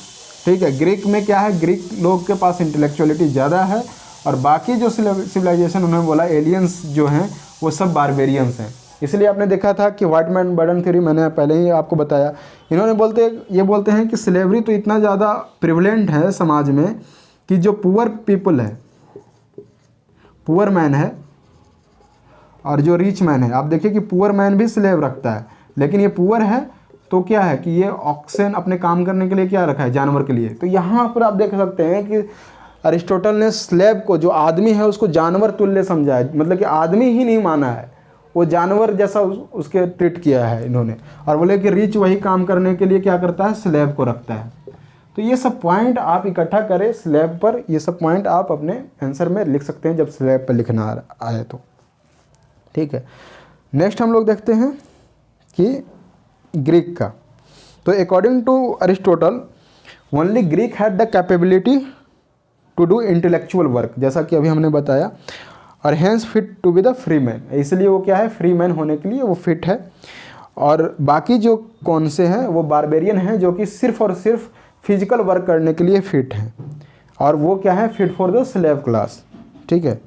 ठीक है, ग्रीक में क्या है, ग्रीक लोग के पास इंटेलेक्चुअलिटी ज़्यादा है और बाकी जो सिविलाइजेशन उन्होंने बोला एलियंस जो हैं वो सब बारबेरियंस हैं, इसलिए आपने देखा था कि व्हाइट मैन बर्डन थ्योरी, मैंने पहले ही आपको बताया। इन्होंने बोलते हैं कि स्लेवरी तो इतना ज़्यादा प्रिवलेंट है समाज में कि जो पुअर पीपल है, पुअर मैन है और जो रिच मैन है, आप देखिए कि पुअर मैन भी स्लेव रखता है, लेकिन ये पुअर है तो क्या है कि ये ऑक्सन अपने काम करने के लिए क्या रखा है, जानवर के लिए। तो यहाँ पर आप देख सकते हैं कि अरिस्टोटल ने स्लेव को, जो आदमी है, उसको जानवर तुल्य समझा है, मतलब कि आदमी ही नहीं माना है, वो जानवर जैसा उसके ट्रीट किया है इन्होंने। और बोले कि रिच वही काम करने के लिए क्या करता है, स्लेव को रखता है। तो ये सब पॉइंट आप इकट्ठा करें स्लेब पर, ये सब पॉइंट आप अपने आंसर में लिख सकते हैं जब स्लेब पर लिखना आए तो, ठीक है। नेक्स्ट हम लोग देखते हैं कि ग्रीक का। तो according to Aristotle only Greek had the capability to do intellectual work, जैसा कि अभी हमने बताया, और hence fit to be the free man, इसलिए वो क्या है, फ्री मैन होने के लिए वो फिट है। और बाकी जो कौन से हैं, वो बारबेरियन हैं, जो कि सिर्फ और सिर्फ फिजिकल वर्क करने के लिए फिट हैं, और वो क्या है, fit for the slave class, ठीक है।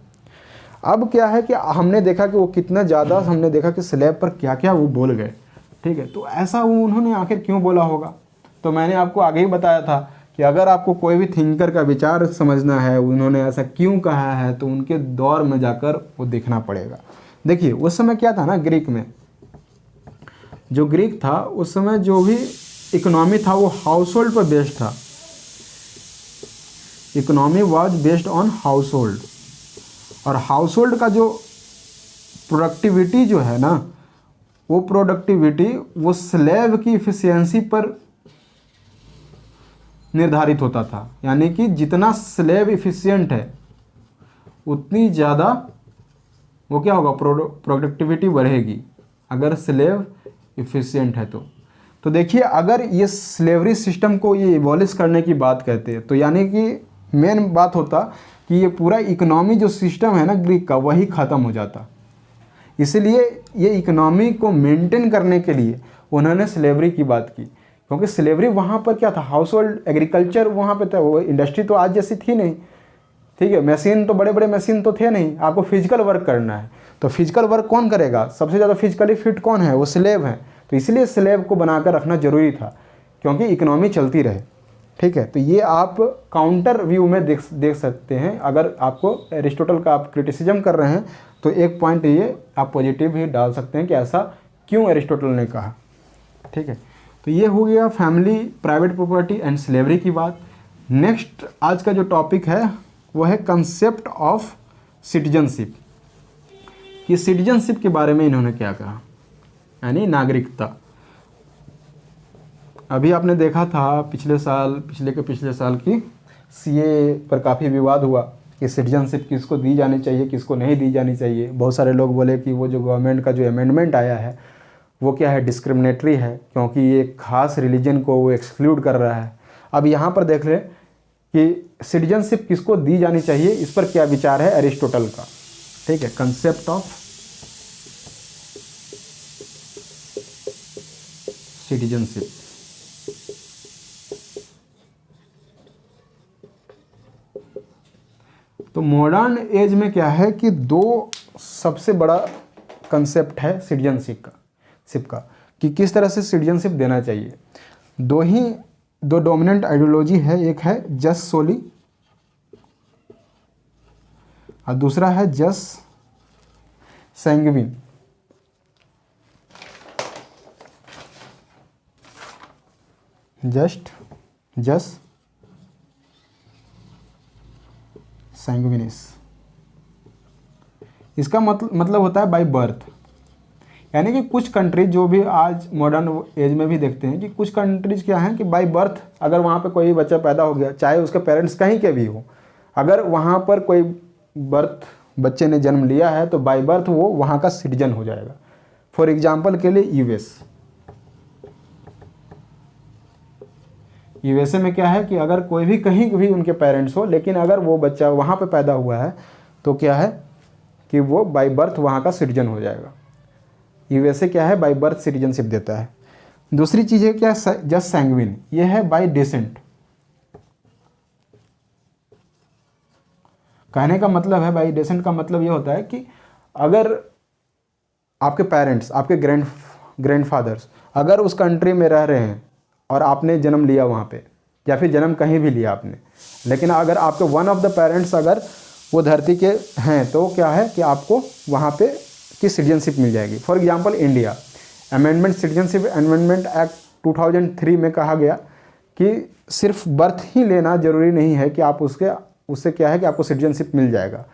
अब क्या है कि हमने देखा कि वो कितना ज़्यादा, हमने देखा कि स्लेब पर क्या क्या वो बोल गए, ठीक है। तो ऐसा वो उन्होंने आखिर क्यों बोला होगा, तो मैंने आपको आगे ही बताया था कि अगर आपको कोई भी थिंकर का विचार समझना है, उन्होंने ऐसा क्यों कहा है, तो उनके दौर में जाकर वो देखना पड़ेगा। देखिए उस समय क्या था ना, ग्रीक में, जो ग्रीक था उस समय जो भी इकोनॉमी था वो हाउस होल्ड पर बेस्ड था। Economy was based on house hold, और हाउस होल्ड का जो प्रोडक्टिविटी जो है ना, वो प्रोडक्टिविटी वो स्लेव की इफिशियंसी पर निर्धारित होता था। यानी कि जितना स्लेव इफिशियंट है उतनी ज़्यादा वो क्या होगा, प्रोडक्टिविटी बढ़ेगी अगर स्लेव इफिशियंट है तो देखिए अगर ये स्लेवरी सिस्टम को ये इवॉल्व करने की बात कहते हैं, तो यानी कि मेन बात होता कि ये पूरा इकोनॉमी जो सिस्टम है ना ग्रीक का, वही ख़त्म हो जाता। इसलिए ये इकोनॉमी को मेंटेन करने के लिए उन्होंने स्लेवरी की बात की, क्योंकि स्लेवरी वहाँ पर क्या था, हाउस होल्ड एग्रीकल्चर वहाँ पे था, वो इंडस्ट्री तो आज जैसी थी नहीं, ठीक है। मशीन तो बड़े बड़े मशीन तो थे नहीं, आपको फिजिकल वर्क करना है, तो फिजिकल वर्क कौन करेगा, सबसे ज़्यादा फिजिकली फिट कौन है, वो स्लेव है। तो इसलिए स्लेव को बनाकर रखना जरूरी था, क्योंकि इकोनॉमी चलती रहे, ठीक है। तो ये आप काउंटर व्यू में देख सकते हैं। अगर आपको एरिस्टोटल का आप क्रिटिसिज्म कर रहे हैं तो एक पॉइंट ये आप पॉजिटिव ही डाल सकते हैं कि ऐसा क्यों एरिस्टोटल ने कहा, ठीक है। तो ये हो गया family, private property and slavery की बात। नेक्स्ट आज का जो टॉपिक है वो है कंसेप्ट ऑफ सिटीजनशिप, कि सिटीजनशिप के बारे में इन्होंने क्या कहा, यानी नागरिकता। अभी आपने देखा था पिछले साल की सीए पर काफ़ी विवाद हुआ कि सिटीजनशिप किसको दी जानी चाहिए, किसको नहीं दी जानी चाहिए। बहुत सारे लोग बोले कि वो जो गवर्नमेंट का जो अमेंडमेंट आया है वो क्या है, डिस्क्रिमिनेटरी है, क्योंकि ये खास रिलीजन को वो एक्सक्लूड कर रहा है। अब यहाँ पर देख लें कि सिटीजनशिप किसको दी जानी चाहिए, इस पर क्या विचार है एरिस्टोटल का, ठीक है। Concept of citizenship. तो मॉडर्न एज में क्या है कि दो सबसे बड़ा कंसेप्ट है सिटीजनशिप का कि किस तरह से सिटीजनशिप देना चाहिए। दो डोमिनेंट आइडियोलॉजी है, एक है जस सोली और दूसरा है जस सैंगविन। जस सैंगविनिस, इसका मतलब होता है बाय बर्थ। यानी कि कुछ कंट्रीज जो भी आज मॉडर्न एज में भी देखते हैं कि कुछ कंट्रीज क्या हैं कि बाय बर्थ अगर वहाँ पे कोई बच्चा पैदा हो गया, चाहे उसके पेरेंट्स कहीं के भी हो, अगर वहाँ पर कोई बच्चे ने जन्म लिया है तो बाय बर्थ वो वहाँ का सिटीजन हो जाएगा। फॉर एग्जाम्पल के लिए यूएसए में क्या है कि अगर कोई भी कहीं भी उनके पेरेंट्स हो, लेकिन अगर वो बच्चा वहाँ पे पैदा हुआ है तो क्या है कि वो बाय बर्थ वहाँ का सिटीजन हो जाएगा। यूएसए क्या है, बाय बर्थ सिटीजनशिप देता है। दूसरी चीज़ है क्या, जस्ट सैंग्विन, ये है बाय डिसेंट। कहने का मतलब है, बाय डिसेंट का मतलब ये होता है कि अगर आपके पेरेंट्स, आपके ग्रैंडफादर्स अगर उस कंट्री में रह रहे हैं और आपने जन्म लिया वहाँ पे, या फिर जन्म कहीं भी लिया आपने, लेकिन अगर आपके वन ऑफ द पेरेंट्स अगर वो धरती के हैं तो क्या है कि आपको वहाँ पे की सिटीजनशिप मिल जाएगी। For example India, amendment citizenship amendment act 2003 में कहा गया कि सिर्फ बर्थ ही लेना ज़रूरी नहीं है कि आप उससे क्या है कि आपको सिटीजनशिप मिल जाएगा।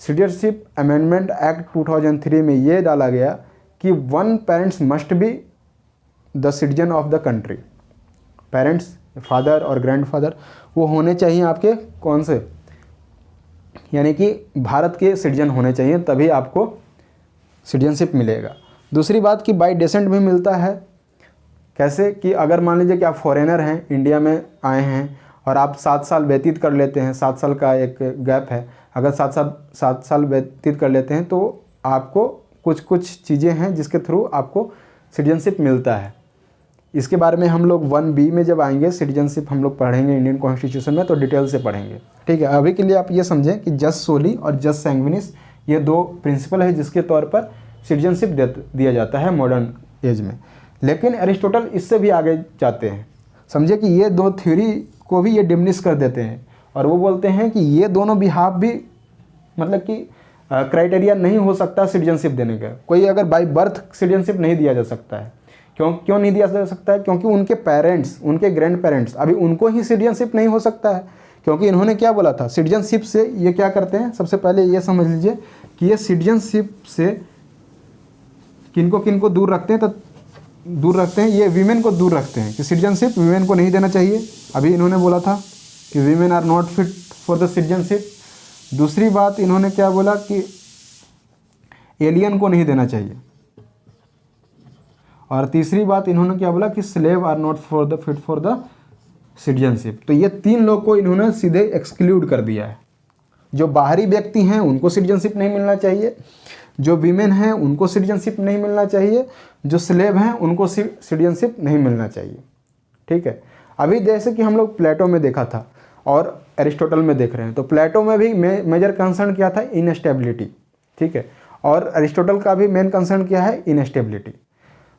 सिटीजनशिप अमेंडमेंट एक्ट 2003 में ये डाला गया कि one parents must be the citizen of the country. Parents, father और ग्रैंडफादर वो होने चाहिए आपके कौन से, यानी कि भारत के सिटीजन होने चाहिए, तभी आपको सिटीजनशिप मिलेगा। दूसरी बात कि बाय डेसेंट भी मिलता है। कैसे कि अगर मान लीजिए कि आप फॉरेनर हैं, इंडिया में आए हैं और आप 7 साल व्यतीत कर लेते हैं, 7 साल का एक गैप है, अगर 7 साल व्यतीत कर लेते हैं तो आपको कुछ चीज़ें हैं जिसके थ्रू आपको सिटीजनशिप मिलता है। इसके बारे में हम लोग 1B में जब आएंगे, सिटीजनशिप हम लोग पढ़ेंगे इंडियन कॉन्स्टिट्यूशन में, तो डिटेल से पढ़ेंगे। ठीक है, अभी के लिए आप ये समझें कि जस सोली और जस सैंग्विनिस ये 2 प्रिंसिपल है जिसके तौर पर सिटीजनशिप दिया जाता है मॉडर्न एज में। लेकिन एरिस्टोटल इससे भी आगे जाते हैं। समझे कि ये 2 थ्योरी को भी ये डिमिनिश कर देते हैं और वो बोलते हैं कि ये दोनों बिहाफ भी मतलब कि क्राइटेरिया नहीं हो सकता सिटीजनशिप देने का। कोई अगर बाय बर्थ सिटीजनशिप नहीं दिया जा सकता है। क्यों नहीं दिया जा सकता है? क्योंकि उनके पेरेंट्स, उनके ग्रैंड पेरेंट्स, अभी उनको ही सिटीजनशिप नहीं हो सकता है। क्योंकि इन्होंने क्या बोला था, सिटीजनशिप से ये क्या करते हैं, सबसे पहले ये समझ लीजिए कि ये सिटीजनशिप से किनको किनको दूर रखते हैं, तो दूर रखते हैं ये वीमेन को दूर रखते हैं कि सिटीजनशिप वीमेन को नहीं देना चाहिए। अभी इन्होंने बोला था कि women are not fit for the citizenship. दूसरी बात इन्होंने क्या बोला कि एलियन को नहीं देना चाहिए। और तीसरी बात इन्होंने क्या बोला कि slave are not fit for the citizenship. तो ये 3 लोग को इन्होंने सीधे एक्सक्लूड कर दिया है। जो बाहरी व्यक्ति हैं उनको सिटीजनशिप नहीं मिलना चाहिए, जो वीमेन हैं उनको सिटीजनशिप नहीं मिलना चाहिए, जो स्लेव हैं उनको सिटीजनशिप नहीं मिलना चाहिए। ठीक है, अभी जैसे कि हम लोग प्लेटो में देखा था और एरिस्टोटल में देख रहे हैं, तो प्लेटो में भी मेजर कंसर्न क्या था, इनस्टेबिलिटी। ठीक है, और एरिस्टोटल का भी मेन कंसर्न क्या है, इनस्टेबिलिटी।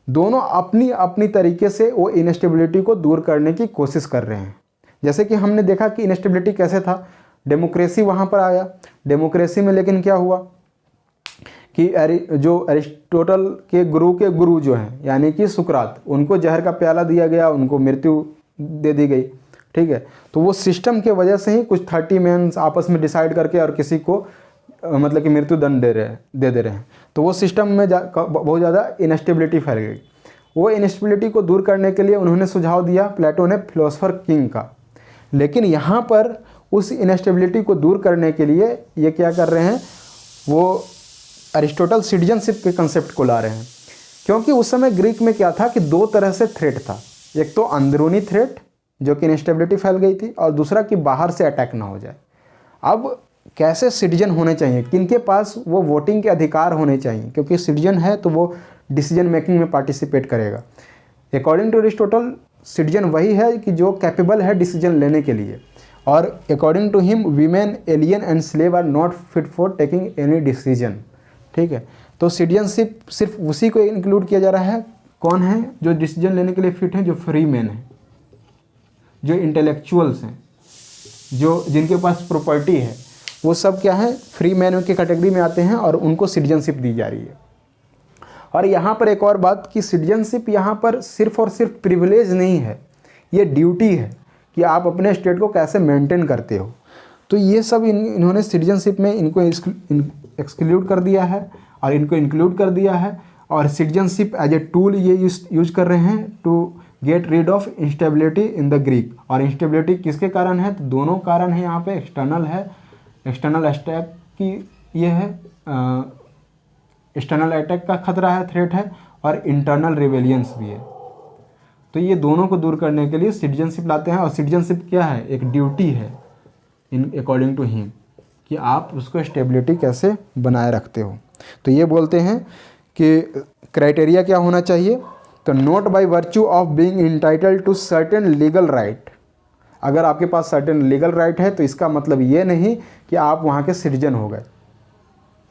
दोनों अपनी अपनी तरीके से वो इनस्टेबिलिटी को दूर करने की कोशिश कर रहे हैं। जैसे कि हमने देखा कि इनस्टेबिलिटी कैसे था, डेमोक्रेसी वहाँ पर आया। डेमोक्रेसी में लेकिन क्या हुआ कि जो एरिस्टोटल के गुरु जो हैं यानी कि सुकरात, उनको जहर का प्याला दिया गया, उनको मृत्यु दे दी गई। ठीक है, तो वो सिस्टम के वजह से ही कुछ 30 मेंस आपस में डिसाइड करके और किसी को मतलब कि मृत्यु दंड दे रहे हैं। तो वो सिस्टम में बहुत ज़्यादा इनस्टेबिलिटी फैल गई। वो इनस्टेबिलिटी को दूर करने के लिए उन्होंने सुझाव दिया प्लेटो ने फिलोसोफर किंग का। लेकिन यहाँ पर उस इनस्टेबिलिटी को दूर करने के लिए ये क्या कर रहे हैं, वो एरिस्टोटल सिटीजनशिप के कंसेप्ट को ला रहे हैं। क्योंकि उस समय ग्रीक में क्या था कि 2 तरह से थ्रेट था। एक तो अंदरूनी थ्रेट जो कि इनस्टेबिलिटी फैल गई थी, और दूसरा कि बाहर से अटैक ना हो जाए। अब कैसे सिटीजन होने चाहिए, किनके पास वो वोटिंग के अधिकार होने चाहिए, क्योंकि सिटीजन है तो वो डिसीजन मेकिंग में पार्टिसिपेट करेगा। अकॉर्डिंग टू एरिस्टोटल सिटीजन वही है कि जो कैपेबल है डिसीजन लेने के लिए, और according to him women, alien and slave are not fit for taking any decision. ठीक है, तो सिटीजनशिप सिर्फ उसी को इंक्लूड किया जा रहा है। कौन है जो डिसीजन लेने के लिए फिट है, जो फ्री मैन है, जो इंटेलेक्चुअल्स हैं, जो जिनके पास प्रॉपर्टी है, वो सब क्या है, फ्री मैन की कैटेगरी में आते हैं और उनको सिटीजनशिप दी जा रही है। और यहाँ पर एक और बात कि सिटीजनशिप यहाँ पर सिर्फ और सिर्फ प्रिविलेज नहीं है, ये ड्यूटी है कि आप अपने स्टेट को कैसे मेंटेन करते हो। तो ये सब इन्होंने सिटीजनशिप में इनको एक्सक्लूड कर दिया है और इनको इंक्लूड कर दिया है। और सिटीजनशिप एज ए टूल ये यूज कर रहे हैं to get rid of instability in the Greek. और इंस्टेबिलिटी किसके कारण है, तो दोनों कारण है यहाँ पे। एक्सटर्नल है, एक्सटर्नल अटैक की ये है, एक्सटर्नल अटैक का खतरा है, थ्रेट है, और इंटरनल रिवेलियंस भी है। तो ये दोनों को दूर करने के लिए सिटीजनशिप लाते हैं। और सिटीजनशिप क्या है, एक ड्यूटी है इन अकॉर्डिंग टू हिम कि आप उसको स्टेबिलिटी कैसे बनाए रखते हो। तो ये बोलते हैं कि क्राइटेरिया क्या होना चाहिए, तो not by virtue of being entitled to certain legal right. अगर आपके पास सर्टेन लीगल राइट है तो इसका मतलब ये नहीं कि आप वहाँ के सिटीजन हो गए।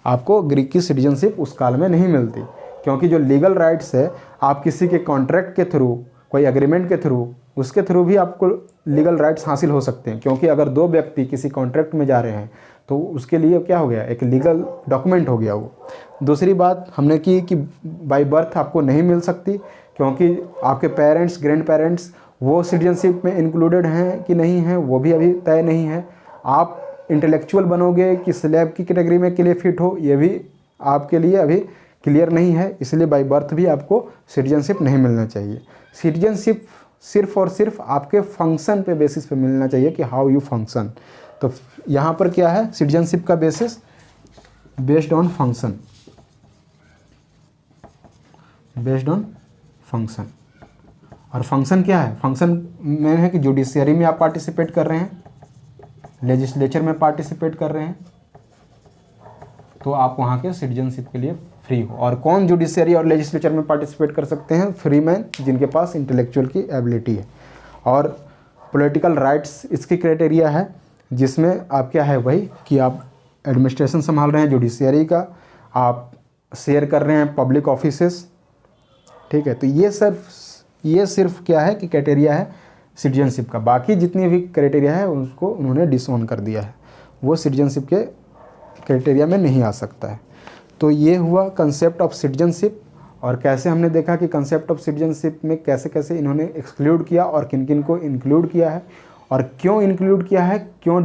आपको ग्रीक की सिटीजनशिप उस काल में नहीं मिलती, क्योंकि जो लीगल राइट्स है आप किसी के कॉन्ट्रैक्ट के थ्रू, कोई एग्रीमेंट के थ्रू, उसके थ्रू भी आपको लीगल राइट्स हासिल हो सकते हैं। क्योंकि अगर दो व्यक्ति किसी कॉन्ट्रैक्ट में जा रहे हैं तो उसके लिए क्या हो गया, एक लीगल डॉक्यूमेंट हो गया वो। दूसरी बात हमने की कि बाय बर्थ आपको नहीं मिल सकती, क्योंकि आपके पेरेंट्स, ग्रैंड पेरेंट्स वो सिटीजनशिप में इंक्लूडेड हैं कि नहीं हैं वो भी अभी तय नहीं है। आप इंटेलेक्चुअल बनोगे कि स्लैब की कैटेगरी में के लिए फिट हो, ये भी आपके लिए अभी क्लियर नहीं है, इसलिए बाय बर्थ भी आपको सिटीजनशिप नहीं मिलना चाहिए। सिटीजनशिप सिर्फ और सिर्फ आपके फंक्शन पे बेसिस पे मिलना चाहिए कि हाउ यू फंक्शन। तो यहाँ पर क्या है, सिटीजनशिप का basis based on function, based on function. और फंक्शन क्या है, फंक्शन में है कि जुडिशियरी में आप पार्टिसिपेट कर रहे हैं, लेजिस्लेचर में पार्टिसिपेट कर रहे हैं, तो आप वहाँ के सिटीजनशिप के लिए फ्री हो। और कौन जुडिशियरी और लेजिस्लेचर में पार्टिसिपेट कर सकते हैं, फ्री मैन, जिनके पास इंटेलेक्चुअल की एबिलिटी है। और पॉलिटिकल राइट्स इसकी क्राइटेरिया है, जिसमें आप क्या है वही कि आप एडमिनिस्ट्रेशन संभाल रहे हैं जुडिशियरी का, आप शेयर कर रहे हैं पब्लिक ऑफिसेस, ठीक है। तो ये सिर्फ क्या है कि क्राइटेरिया है सिटीजनशिप का। बाकी जितनी भी क्राइटेरिया है उसको उन्होंने डिसऑन कर दिया है, वो सिटीजनशिप के क्राइटेरिया में नहीं आ सकता है। तो ये हुआ कंसेप्ट ऑफ सिटीजनशिप, और कैसे हमने देखा कि कंसेप्ट ऑफ सिटीजनशिप में कैसे कैसे इन्होंने एक्सक्लूड किया और किन किन को इंक्लूड किया है, और क्यों इंक्लूड किया है, क्यों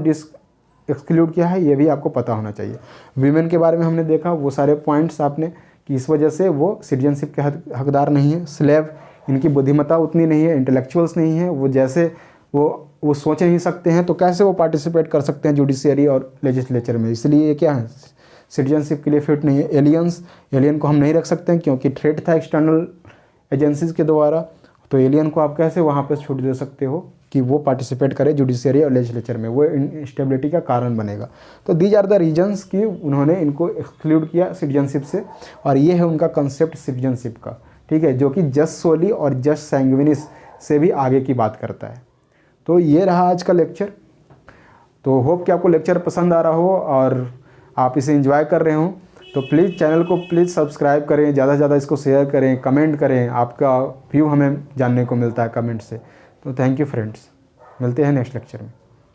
एक्सक्लूड किया है, ये भी आपको पता होना चाहिए। वीमेन के बारे में हमने देखा, वो सारे पॉइंट्स आपने कि इस वजह से वो सिटीजनशिप के हकदार नहीं है। स्लेव, इनकी बुद्धिमत्ता उतनी नहीं है, इंटेलेक्चुअल्स नहीं है, वो जैसे वो सोच नहीं सकते हैं, तो कैसे वो पार्टिसिपेट कर सकते हैं जुडिशियरी और लेजिस्लेचर में। इसलिए ये क्या है, सिटीजनशिप के लिए फिट नहीं है। एलियन को हम नहीं रख सकते हैं क्योंकि थ्रेट था एक्सटर्नल एजेंसीज के द्वारा, तो एलियन को आप कैसे वहाँ पर छूट दे सकते हो कि वो पार्टिसिपेट करे जुडिशियरी और लेजिस्लेचर में, वो इंस्टेबिलिटी का कारण बनेगा। तो दीज आर द रीजन्स कि उन्होंने इनको एक्सक्लूड किया सिटीजनशिप से, और ये है उनका कंसेप्ट सिटीजनशिप का, ठीक है, जो कि जस सोली और जस सैंग्विनिस से भी आगे की बात करता है। तो ये रहा आज का लेक्चर। तो होप कि आपको लेक्चर पसंद आ रहा हो और आप इसे एंजॉय कर रहे हो। तो प्लीज़ चैनल को प्लीज़ सब्सक्राइब करें, ज़्यादा से ज़्यादा इसको शेयर करें, कमेंट करें, आपका व्यू हमें जानने को मिलता है कमेंट से। तो थैंक यू फ्रेंड्स, मिलते हैं नेक्स्ट लेक्चर में।